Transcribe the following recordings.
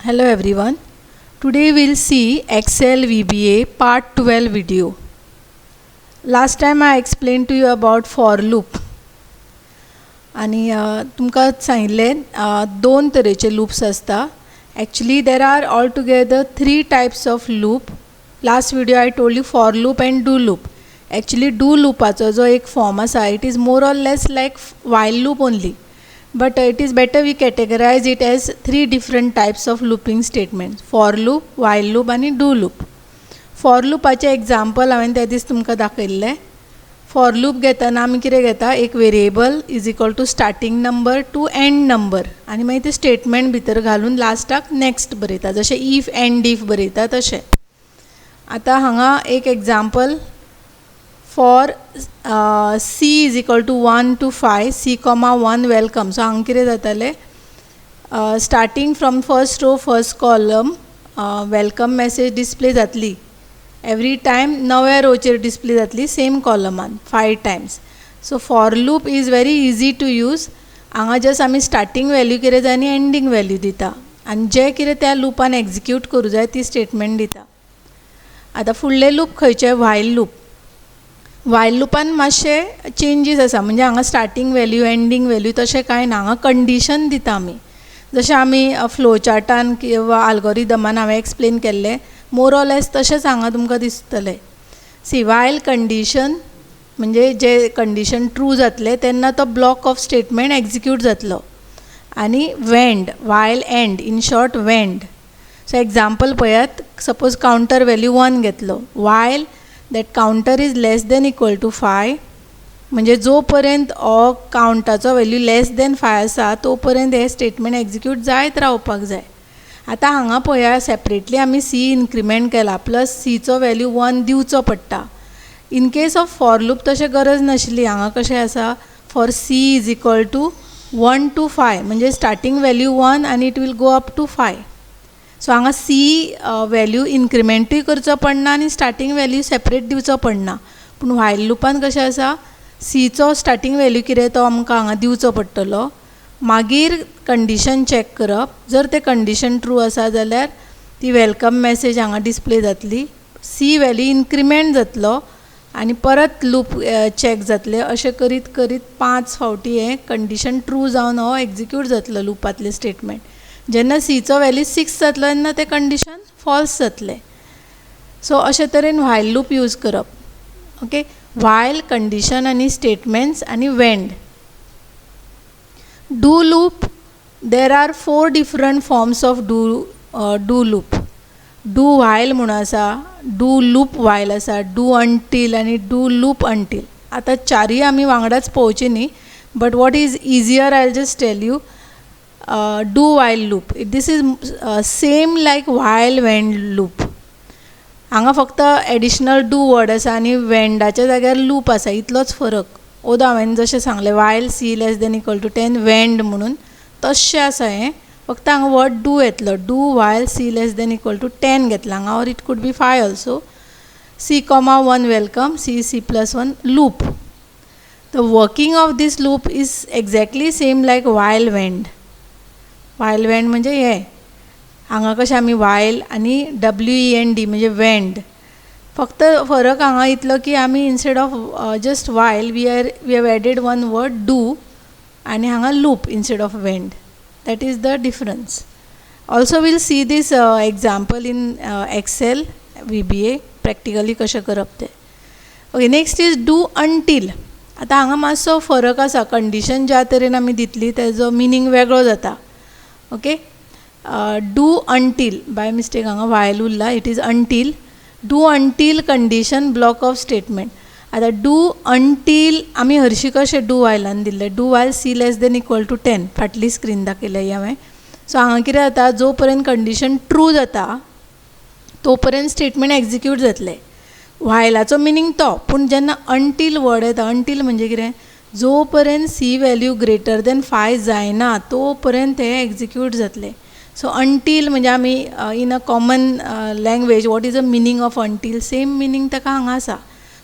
Hello everyone. Today we'll see Excel VBA part 12 video. Last time I explained to you about for loop. आणि तुमका सांगितले दोन तरेचे loops असता. Actually there are altogether 3 types of loop. Last video I told you for loop and do loop. Actually do loopaचो जो एक form असा, it is more or less like while loop only. But it is better we categorize it as 3 different types of looping statements: for loop, while loop आणि do loop. For loopaचे example हांवें त्या दीस तुमकां दाखयल्ले. For loop घेतना आमी कितें घेता, एक variable is equal to starting number to end number आनी मागीर ते स्टेटमेंट भितर घालून लास्टाक नेक्स्ट बरयता, जशें इफ एंड इफ बरयता तशें. आतां हांगा एक example for c is equal to 1 to 5, c comma 1 welcome. So हांगा कितें जातालें, starting from first row first column welcome message display जातली. every time नव्या रोचेर display जातली same column 5 times. so for loop is very easy to use. हांगा just आमी starting value कितें जाय आनी ending value दिता आनी जे कितें त्या लूपान एक्झिक्यूट करूं जाय ती स्टेटमेंट दिता. आतां फुडले लूप खंयचे, while loop. वायल लूपान मातशे चेंजीस आसा, म्हणजे हांगा स्टार्टिंग वॅल्यू एंडींग वॅल्यू तशें कांय ना. हांगा कंडिशन दिता आमी, जशें आमी फ्लो चार्टान किंवा आल्गोरिदमान हांवें एक्सप्लेन केल्लें मोर ऑर लेस तशेंच हांगा तुमकां दिसतलें. सी वायल कंडिशन म्हणजे जे कंडिशन ट्रू जातले तेन्ना तो ब्लॉक ऑफ स्टेटमेंट एक्झिक्यूट जातलो. आनी wend, while end, in short wend. So example पळयात, सपोज कावंटर वॅल्यू 1 घेतलो, while that counter is less than equal to 5, म्हणजे जो पर्यंत हो काउंटाचो वॅल्यू लेस दॅन 5 आसा तो पर्यंत हे स्टेटमेंट एक्झिक्यूट जायत रावपाक जाय. आतां हांगा पळया सेपरेटली आमी सी इन्क्रिमेंट केला, प्लस सीचो वॅल्यू 1 दिवचो पडटा. In case of for loop तशें गरज नाशिल्ली. हांगा कशें आसा, for C is equal to 1 to 5, म्हणजे स्टार्टींग वॅल्यू 1 आनी it will go up to 5. So हांगा सी वॅल्यू इन्क्रिमेंटूय करचो पडना आनी स्टार्टींग वॅल्यू सेपरेट दिवचो पडना. पूण व्हायल लूपान कशें आसा, सीचो स्टार्टींग वॅल्यू कितें तो आमकां हांगा दिवचो पडटलो, मागीर कंडिशन चॅक करप. जर ते कंडिशन ट्रू आसा जाल्यार ती वेलकम मॅसेज हांगा डिस्प्ले जातली, सी वॅल्यू इन्क्रिमेंट जातलो आनी परत लूप चॅक जातले. अशें करीत करीत 5 फावटी हें कंडिशन ट्रू जावन हो एक्झिक्यूट जातलो लूपातलें स्टेटमेंट. जेन्ना सीचो वॅल्यू 6 जातलो तेन्ना तें कंडिशन फॉल्स जातलें. सो अशे तरेन व्हायल लूप यूज करप. ओके, व्हायल, कंडिशन आनी स्टेटमेंट्स आनी wend. Do loop, there are 4 different forms of do loop. Do while म्हणून आसा, डू लूप व्हायल आसा, डू अंटील आनी डू लूप अंटील. आतां चारय आमी वांगडाच पळोवची न्ही, but what is easier I just tell you. do while loop, this is same like while when loop. हांगा फक्त एडिशनल डू वर्ड आसा आनी वेंडाच्या जाग्यार लूप आसा, इतलोच फरक. ओदो हांवें जशें सांगलें while C less than equal to 10 wend म्हणून, तशें आसा हें. फक्त हांगा वर्ड डू येतलो, do while C less than equal to 10 घेतला हांगा, or it could be 5 also. C comma 1 welcome, C plus 1 loop. The working of this loop is exactly same like while wend. While wend म्हणजे हे हांगा कशें आमी vial आनी WEND म्हणजे वेंड. फक्त फरक हांगा इतलो की आमी instead of just while we have added one word do आनी हांगा loop instead of wend. That is the difference. Also will see this example in Excel VBA practically कशें करप तें. Okay, next is do until. आतां हांगा मातसो फरक आसा, कंडिशन ज्या तरेन आमी दितली तेजो मिनींग वेगळो जाता. Okay, do until by mistake हांगा वायल उरला, it is until. Do until condition block of statement. आतां डू अंटील आमी हरशीं कशें डू वायलान दिल्लें, do while C less than equal to 10, फाटली स्क्रीन दाखयल्या हांवें. सो हांगा कितें जाता, जो पर्यंत कंडिशन ट्रू जाता तो पर्यंत स्टेटमेंट एक्झिक्यूट जातलें. वायलाचो मिनींग तो, पूण जेन्ना अंटील वर्ड येता, अंटील म्हणजे कितें, जो पर्यंत सी वॅल्यू ग्रेटर दॅन 5 जायना तो पर्यंत हे एक्झिक्यूट जातले. सो अंटील म्हणजे आमी in a common language what is a meaning of until, same meaning ताका हांगा आसा.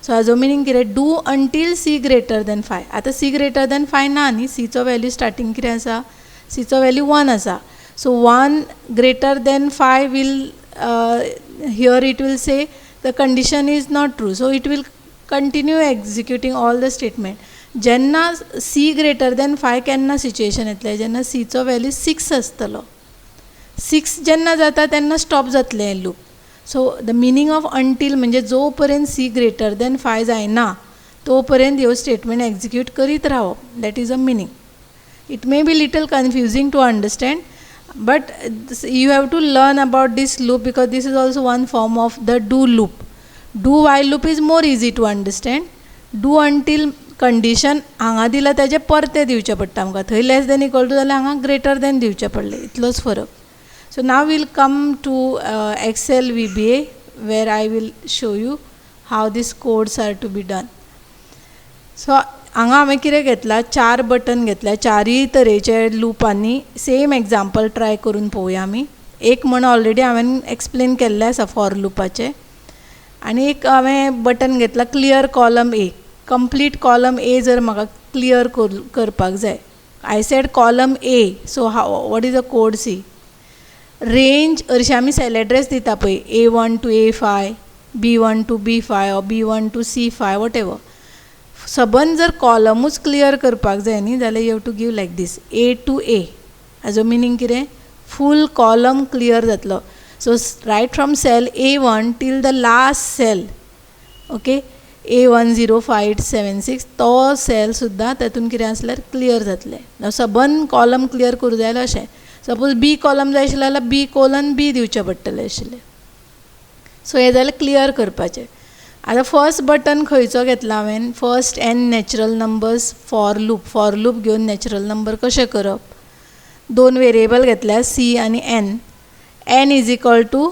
सो हाजो मिनींग कितें, do until C greater than 5. आतां सी ग्रेटर दॅन 5 ना न्ही, सीचो वॅल्यू स्टार्टींग कितें आसा, सीचो वॅल्यू 1 आसा. So 1 greater than 5 will, here it will say the condition is not true. So it will continue executing all the statement. जेन्ना c greater than 5 केन्ना situation येतलें, जेन्ना c चो वॅल्यू 6 आसतलो. 6 जेन्ना जाता तेन्ना स्टॉप जातलें हें loop. So the meaning of until म्हणजे जो पर्यंत c ग्रेटर दॅन 5 जायना तो पर्यंत ह्यो स्टेटमेंट एक्झिक्यूट करीत रावप. That is a meaning. It may be little confusing to understand, but you have to learn about this loop because this is also one form of the do loop. Do while loop is more easy to understand. Do until condition हांगा दिला तेजे परते दिवचे पडटा आमकां. थंय लेस than equal to जाल्यार हांगा ग्रेटर देन दिवचे पडले, इतलोच फरक. So now will come to Excel VBA वेर I will show you how this codes are to be done. So हांगा हांवें कितें घेतलां, 4 बटन घेतल्या, 4 तरेचे लूपांनी सेम एग्जाम्पल ट्राय करून पळोवया आमी. एक म्हण ऑलरेडी हांवें एक्सप्लेन केल्लें आसा फॉर लूपाचें, आनी एक हांवें बटन घेतला clear column A. Complete column A जर म्हाका क्लियर करपाक जाय. I said column A, so what is a code C. Range हरशीं आमी सेल एड्रेस दिता पळय, A1 to A5, B1 to B5 or B1 to C5, whatever. सबंद जर कॉलमूच क्लियर करपाक जाय न्ही जाल्यार you have to give like this A to A. हाजो मिनींग कितें, फूल कॉलम क्लियर जातलो. So right from cell A1 till the last cell, okay, A105876 तो सेल सुद्दां तातूंत कितें आसल्यार क्लियर जातलें. सबंद कॉलम क्लियर करूं जाय अशें. सपोज B कॉलम जाय आशिल्लें जाल्यार B:B दिवचें पडटलें आशिल्लें. सो हें जालें क्लियर करपाचें. आतां फर्स्ट बटन खंयचो घेतला हांवें, first n natural numbers for loop. For loop घेवन नॅचरल नंबर कशें करप. 2 वेरिएबल घेतल्या C आनी n. n is equal to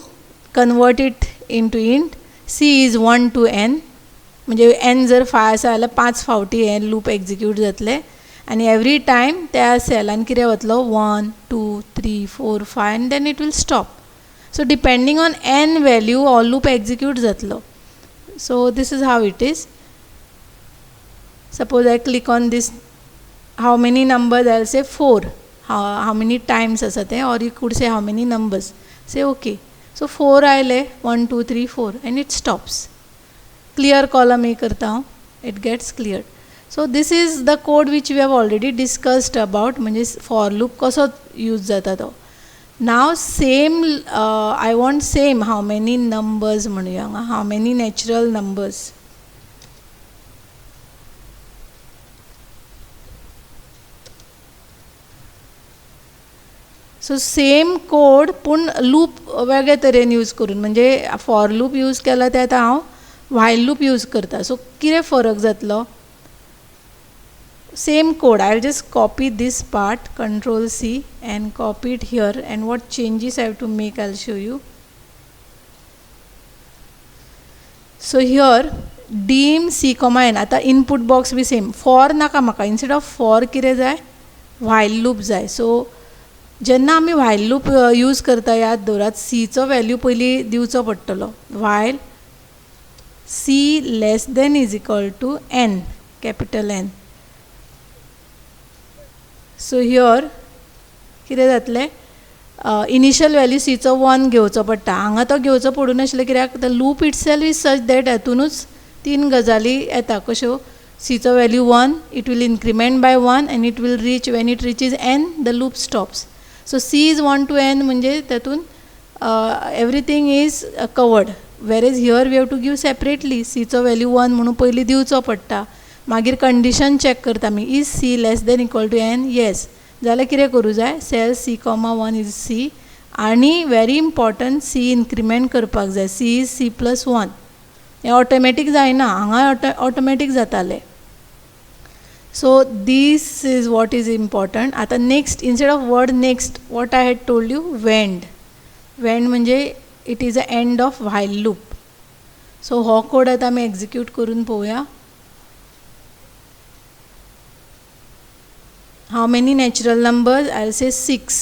convert it into int. C is 1 to n, म्हणजे n जर 5 आसा जाल्यार 5 फावटी हें लूप एक्झिक्यूट जातलें. आनी एवरी टायम त्या सेलान कितें वतलो, 1 2 3 4 5 आनी then it will stop. So depending on n value हो लूप एक्झिक्यूट जातलो. So this is how it is. Suppose I click on this, how many numbers, I'll say 4. How many times asa te, or you could say how many numbers. Say okay. So 4 आयले, 1 2 3 4 and it stops. Clear column A करता हूँ, it gets cleared. So this is the code which we have already discussed about, म्हणजे for loop कसो use जाता तो. Now same, I want same how many numbers म्हणूया, how many natural numbers. So same code पूण loop वेगळे तरेन use करून, म्हणजे फॉर लूप यूज केला ते आतां हांव व्हायल लूप यूज करता. सो कितें फरक जातलो, same code. I'll just copy this part, Control C, and copy it here, and what changes I have to make I'll show you. So here dim C, n. आता input box भी same. For नाका म्हाका, instead of for कितें जाय, while loop जाय. So जेन्ना आमी while loop use करता, याद दवरात, C चो वॅल्यू पयलीं दिवचो पडटलो. while C less than is equal to n, capital N. So here कितें जातलें, इनिशियल वॅल्यू सीचो 1 घेवचो पडटा. हांगा तो घेवचो पडूं नाशिल्लो, कित्याक the loop itself is such that हातूनच 3 गजाली येता. कश्यो, सीचो value 1, it will increment by 1 and it will reach, when it reaches n the loop stops. So C is 1 to n म्हणजे तातून everything is covered. Whereas here we have to give separately. सीचो value 1 म्हणून पयलीं दिवचो पडटा. मागीर condition check करता आमी, is C less than equal to n, yes जाल्यार कितें करूं जाय, सेल C,1 इज C, आनी वेरी इम्पॉर्टंट C इन्क्रिमेंट करपाक जाय. C is C+1. हें ऑटोमॅटीक जायना, हांगा ऑटोमॅटीक जातालें. So this is what is important. आतां next, instead of word next, what I had told you, wend. Wend म्हणजे it is a end of while loop. So हो code आतां आमी execute करून पळोवया. How many natural numbers? I'll say 6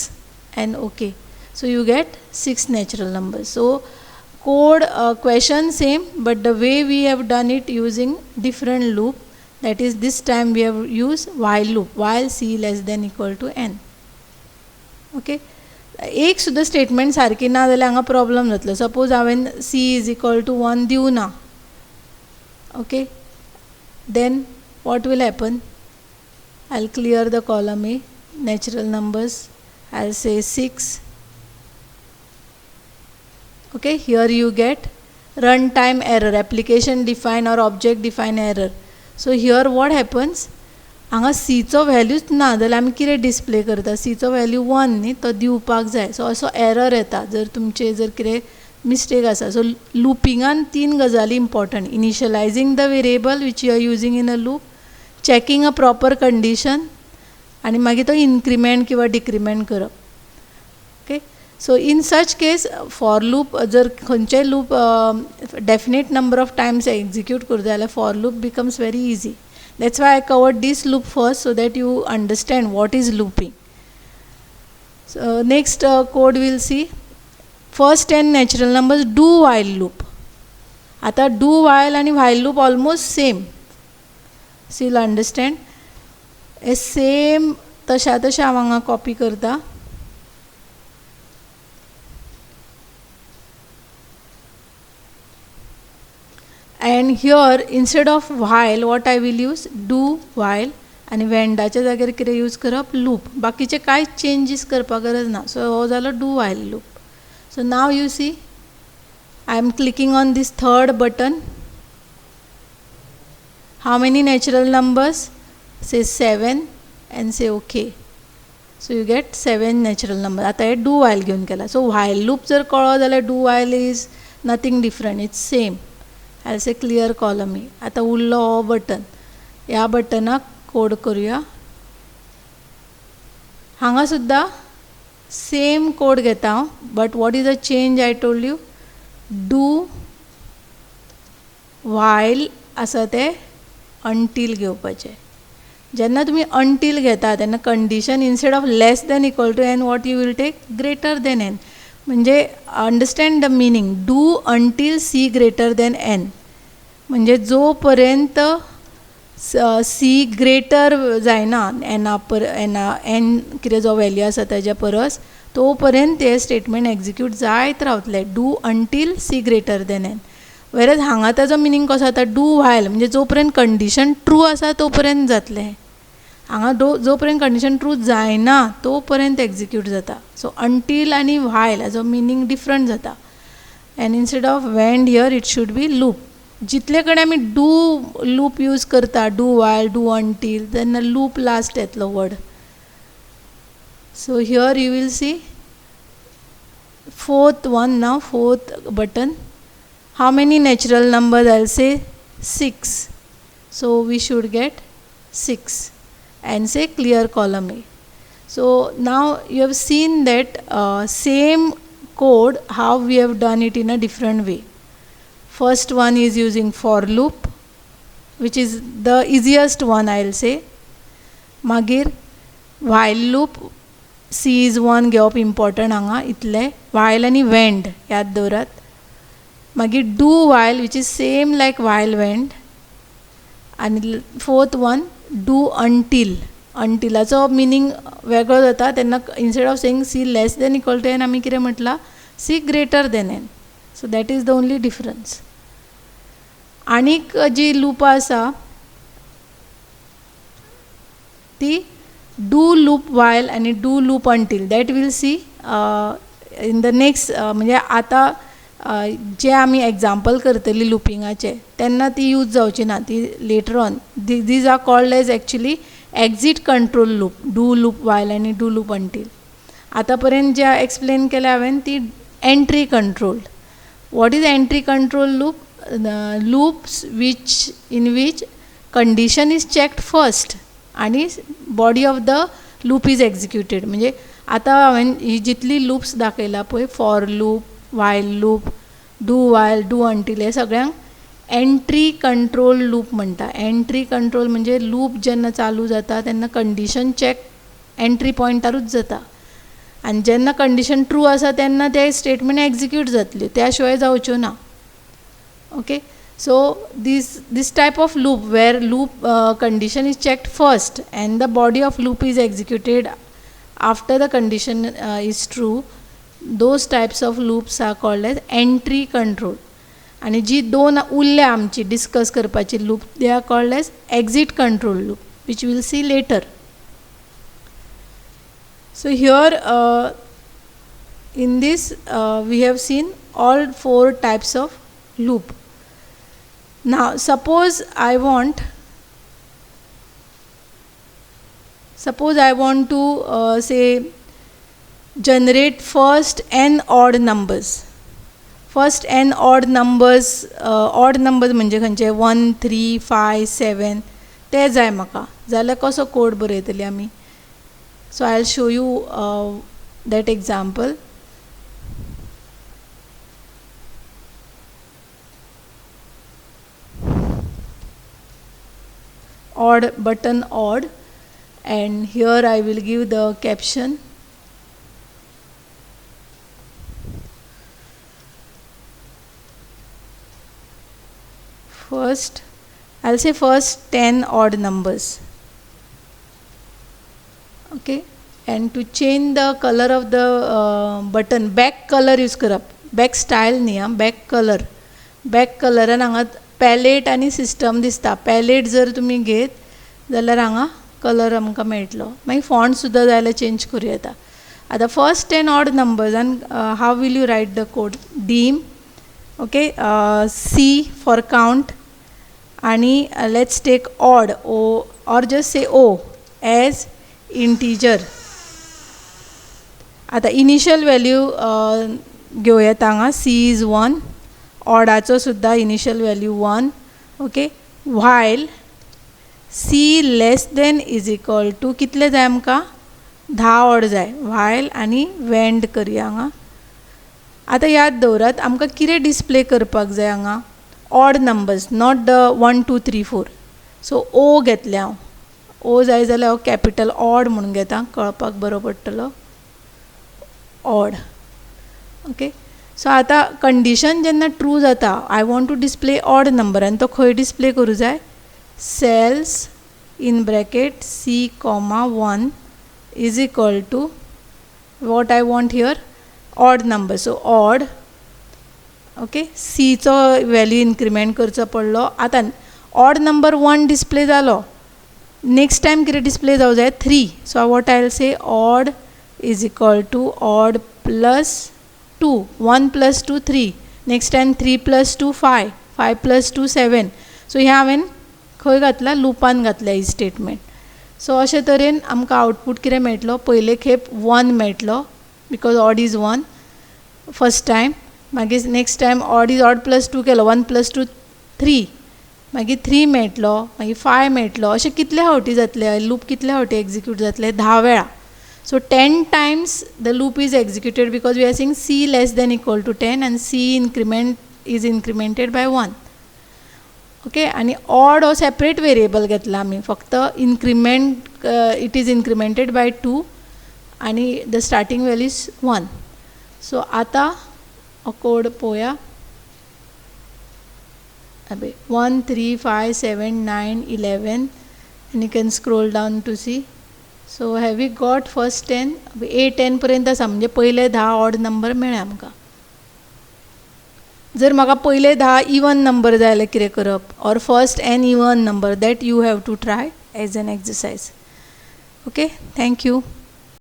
and okay. So you get 6 natural numbers. So code question same, but the way we have done it using different loop, that is this time we have used while loop, while C less than equal to n. Okay. एक सुद्दां statement सारकी ना जाल्यार हांगा problem जातलो. Suppose हांवें C is equal to 1 दिवना. Okay, then what will happen? I'll clear the column A, natural numbers. I'll say 6. Okay, here you get runtime error, application define or object define error. So here what happens? हांगा C चो व्हॅल्यूच ना जाल्यार आमी कितें display करता? C चो value 1 न्ही, तो दिवपाक जाय. सो असो एरर येता जर तुमचे जर कितें मिस्टेक आसा. सो लुपिंगान 3 गजाली important. Initializing the variable which you are using in a loop, checking a proper condition, आनी मागीर तो इन्क्रिमेंट किंवा डिक्रिमेंट करप. Okay, so in such case for loop जर खंयचेय loop definite number of times execute करता जाल्यार for loop becomes very easy. That's why I covered this loop first so that you understand what is looping. So next code will see. First 10 natural numbers do while loop. आता do while आनी while loop almost same. So you'll understand. A same तशा तशा हांव हांगा copy करता. And here instead of while what I will use do while आणि वेंडाच्या जाग्यार कितें यूज करप लूप. बाकीचे कांय चेंजीस करपाक गरज ना. सो हो जालो do while loop. So now you see I am clicking on this third button. How many natural numbers? Say 7 and say OK. So you get 7 natural numbers. आता हे do while घेवन केला. So while loop जर कळ्ळो जाल्यार do while is nothing different. It's same. I'll say clear column A. आता उरलो हो button. ह्या बटनाक कोड करूया. हांगा सुद्दां सेम कोड घेता हांव. But what is the change I told you? Do while आसा ते until घेवपाचे. जेन्ना तुमी until घेता तेन्ना condition instead of less than equal to n what you will take greater than n. म्हणजे understand the meaning. Do until c greater than n. म्हणजे जो पर्यंत c ग्रेटर जायना n कितें जो व्हॅल्यू आसा ताज्या परस तो पर्यंत हे स्टेटमेंट एक्झिक्यूट जायत रावतले. Do until c greater than n. वेरज हांगा ताजो मिनींग कसो जाता डू व्हायल म्हणजे जो पर्यंत कंडिशन ट्रू आसा तो पर्यंत जातले. हांगा जो पर्यंत कंडिशन ट्रू जायना तो पर्यंत एक्झिक्यूट जाता. सो अंटील आनी व्हायल हाजो मिनींग डिफरंट जाता. And instead of wend here it should be loop. जितले कडेन आमी डू लूप यूज करता डू व्हायल डू अंटील तेन्ना लूप लास्ट येतलो word. So here you will see fourth one now fourth button. How many natural numbers? I'll say 6. So we should get 6 and say clear column A. So now you have seen that same code how we have done it in a different way. First one is using for loop which is the easiest one I'll say. Magir while loop C is one घेवप important हांगा इतले. while आणि wend याद दवरात. मागीर do while which is same like while wend. आणि fourth one do until. अंटिलाचो meaning वेगळो जाता तेन्ना instead of saying C less than equal to N आमी कितें म्हटलां C greater than N. So that is the only difference. आनीक जी लूपां आसा ती डू लूप while आनी do loop until. That will see in the next. म्हणजे आतां जे आमी एग्जाम्पल करतली लुपिंगाचे तेन्ना ती यूज जावची ना. ती later on these are called as actually exit control loop. Do loop while आनी डू लूप until. आतां पर्यंत जे एक्सप्लेन केले हांवें ती entry controlled. What is entry control loop? Loops in which condition is checked first आनी body of the loop is executed. म्हणजे आतां हांवें ही जितली लूप्स दाखयला पळय for loop while loop do while do until हे सगळ्यांक एंट्री कंट्रोल लूप म्हणटा. एंट्री कंट्रोल म्हणजे लूप जेन्ना चालू जाता तेन्ना कंडिशन चॅक एंट्री पॉयंटारूच जाता आनी जेन्ना कंडिशन ट्रू आसा तेन्ना ते स्टेटमेंट एक्झिक्यूट जातल्यो त्या शिवाय जावच्यो ना. Okay, so this type of loop where loop condition is checked first and the body of loop is executed after the condition is true, those types of loops are called as entry control. आणि जी दोन उरल्या आमची discuss करपाची loop, they are called as exit control loop, which will see later. So here in this we have seen all 4 types of loop. Now suppose I want to say generate first n odd numbers. First n odd numbers म्हणजे खंयचे 1 3 5 7 ते जाय म्हाका, जाल्यार कसो code बरयतली आमी. So I'll show you that example. Odd button odd, and here I will give the caption. First, I'll say first 10 odd numbers. Okay, and to change the color of the button, back color use करप, back style न्ही, back कलरान हांगा palette आनी system दिसता. Palette जर तुमी घेत जाल्यार हांगा कलर आमकां मेळटलो. मागीर फॉन्ट सुद्दां जाय जाल्यार चेंज करूं येता. आतां फर्स्ट 10 ऑड नंबर्स, आनी how will you write the code? Dim, okay, C for count, आनी let's take odd, O or just say O as integer. आता इनिशियल वॅल्यू घेवं येता हांगा, सी इज 1, ऑडाचो सुद्दां initial value 1. Okay, while C less than is equal to कितले जाय आमकां? 10 ऑड जाय. व्हायल आनी वेंड करया हांगा. आतां याद दवरात, आमकां कितें डिस्प्ले करपाक जाय हांगा? Odd numbers, not the 1 2 3 4. So O घेतले हांव. ओ जाय जाल्यार हांव कॅपिटल ऑड म्हणून घेता, कळपाक बरो पडटलो. ऑड. ओके, सो आतां कंडिशन जेन्ना ट्रू जाता, I want to display odd number, आनी तो खंय डिस्प्ले करूं जाय? Cells in bracket C comma 1 is equal to what I want here? Odd number. So odd. Okay, सीचो वॅल्यू इन्क्रिमेंट करचो पडलो. आतां ऑड नंबर 1 डिस्प्ले जालो, नेक्स्ट टाइम कितें डिस्प्ले जावं जाय? 3. So what I will say? Odd is equal to odd plus 2. 1 plus 2 3. Next time 3 plus 2 5. 5 plus 2 7. So हें हांवें खंय घातला? लुपान घातल्या ही स्टेटमेंट. सो अशे तरेन आमकां आउटपूट कितें मेळटलो? पयले खेप 1 मेळटलो, because odd is 1 first time. मागीर next time odd is odd plus 2 केलो, 1 प्लस 2 3. मागीर 3 मेळटलो, मागीर 5 मेळटलो. अशें कितले फावटी जातले? लूप कितले फावटी एक्झिक्यूट जातले? 10 वेळा. So 10 times the loop is executed, because we are seeing C less than equal to 10 and C is incremented by 1. Okay, आनी ऑड हो सेपरेट वेरिएबल घेतला आमी, फक्त increment it is incremented by 2 आनी the starting value is 1. So आतां हो code पळोवया. 1 3 5 7 9 11, and you can scroll down to see. So have we got first 10? 8 10 पर्यंत आसा, म्हणजे पयले 10 ऑड नंबर मेळ्ळे आमकां. जर म्हाका पयले 10 इवन नंबर जाय जाल्यार कितें करप? Or first n even number, that you have to try as an exercise. Okay, thank you.